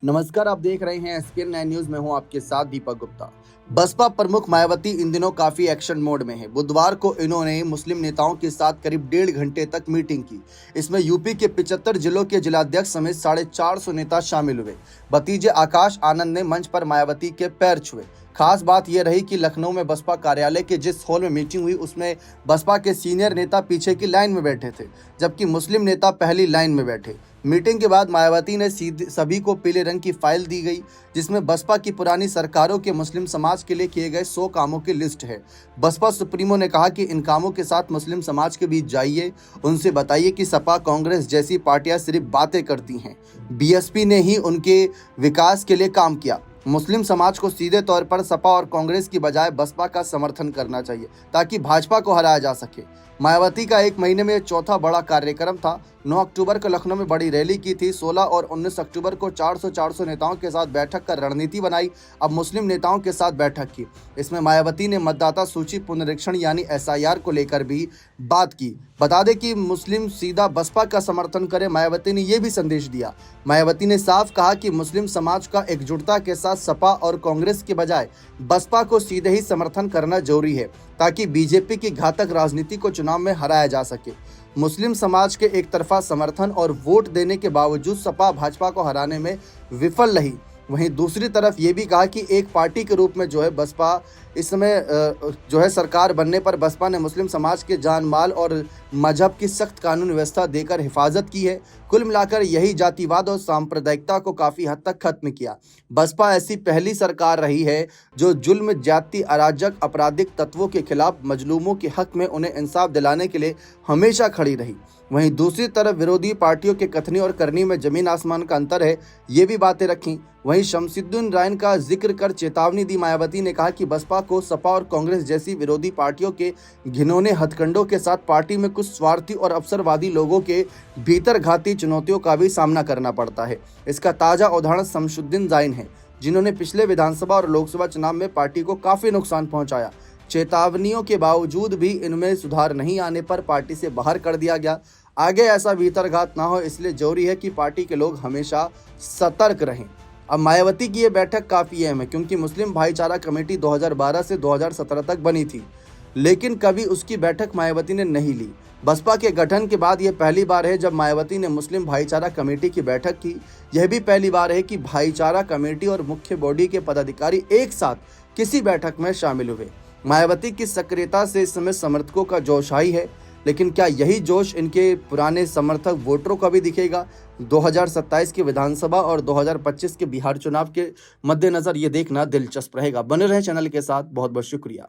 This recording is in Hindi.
नमस्कार, आप देख रहे हैं एसके 9 न्यूज में हूं आपके साथ दीपक गुप्ता। बसपा प्रमुख मायावती इन दिनों काफी एक्शन मोड में है। बुधवार को इन्होंने मुस्लिम नेताओं के साथ करीब 1.5 घंटे तक मीटिंग की। इसमें यूपी के 75 जिलों के जिलाध्यक्ष समेत 450 नेता शामिल हुए। भतीजे आकाश आनंद ने मंच पर मायावती के पैर छुए। खास बात यह रही कि लखनऊ में बसपा कार्यालय के जिस हॉल में मीटिंग हुई उसमें बसपा के सीनियर नेता पीछे की लाइन में बैठे थे, जबकि मुस्लिम नेता पहली लाइन में बैठे। मीटिंग के बाद मायावती ने सभी को पीले रंग की फाइल दी गई, जिसमें बसपा की पुरानी सरकारों के मुस्लिम समाज के लिए किए गए 100 कामों की लिस्ट है। बसपा सुप्रीमो ने कहा कि इन कामों के साथ मुस्लिम समाज के बीच जाइए, उनसे बताइए कि सपा कांग्रेस जैसी पार्टियां सिर्फ बातें करती हैं। बीएसपी ने ही उनके विकास के लिए काम किया। मुस्लिम समाज को सीधे तौर पर सपा और कांग्रेस की बजाय बसपा का समर्थन करना चाहिए ताकि भाजपा को हराया जा सके। मायावती का एक महीने में चौथा बड़ा कार्यक्रम था। 9 अक्टूबर को लखनऊ में बड़ी रैली की थी। 16 और 19 अक्टूबर को 400 नेताओं के साथ बैठक कर रणनीति बनाई। अब मुस्लिम नेताओं के साथ बैठक की। इसमें मायावती ने मतदाता सूची पुनरीक्षण यानी एसआईआर को लेकर भी बात की। बता दें कि मुस्लिम सीधा बसपा का समर्थन करें। मायावती ने यह भी संदेश दिया। मायावती ने साफ कहा कि मुस्लिम समाज का एकजुटता के साथ सपा और कांग्रेस के बजाय बसपा को सीधे ही समर्थन करना जरूरी है ताकि बीजेपी की घातक राजनीति को चुनाव में हराया जा सके। मुस्लिम समाज के एक तरफा समर्थन और वोट देने के बावजूद सपा भाजपा को हराने में विफल रही। वहीं दूसरी तरफ ये भी कहा कि एक पार्टी के रूप में जो है बसपा इस समय जो है सरकार बनने पर बसपा ने मुस्लिम समाज के जान माल और मजहब की सख्त कानून व्यवस्था देकर हिफाजत की है। कुल मिलाकर यही जातिवाद और सांप्रदायिकता को काफ़ी हद तक खत्म किया। बसपा ऐसी पहली सरकार रही है जो जुल्म, जाति, अराजक, आपराधिक तत्वों के खिलाफ मजलूमों के हक में उन्हें इंसाफ दिलाने के लिए हमेशा खड़ी रही। वहीं दूसरी तरफ विरोधी पार्टियों के कथनी और करनी में जमीन आसमान का अंतर है, ये भी बातें रखी। वहीं शमसुद्दीन रायन का जिक्र कर चेतावनी दी। मायावती ने कहा कि बसपा को सपा और कांग्रेस जैसी विरोधी पार्टियों के घिनौने हथकंडों के साथ पार्टी में कुछ स्वार्थी और अवसरवादी लोगों के भीतर घाती चुनौतियों का भी सामना करना पड़ता है। इसका ताज़ा उदाहरण शमसुद्दीन रायन है, जिन्होंने पिछले विधानसभा और लोकसभा चुनाव में पार्टी को काफ़ी नुकसान पहुंचाया। चेतावनियों के बावजूद भी इनमें सुधार नहीं आने पर पार्टी से बाहर कर दिया गया। आगे ऐसा भीतरघात ना हो, इसलिए जरूरी है कि पार्टी के लोग हमेशा सतर्क रहें। अब मायावती की ये बैठक काफ़ी अहम है क्योंकि मुस्लिम भाईचारा कमेटी 2012 से 2017 तक बनी थी, लेकिन कभी उसकी बैठक मायावती ने नहीं ली। बसपा के गठन के बाद यह पहली बार है जब मायावती ने मुस्लिम भाईचारा कमेटी की बैठक की। यह भी पहली बार है कि भाईचारा कमेटी और मुख्य बॉडी के पदाधिकारी एक साथ किसी बैठक में शामिल हुए। मायावती की सक्रियता से इस समय समर्थकों का जोश हाई है, लेकिन क्या यही जोश इनके पुराने समर्थक वोटरों का भी दिखेगा? 2027 के विधानसभा और 2025 के बिहार चुनाव के मद्देनजर ये देखना दिलचस्प रहेगा। बने रहे चैनल के साथ। बहुत बहुत शुक्रिया।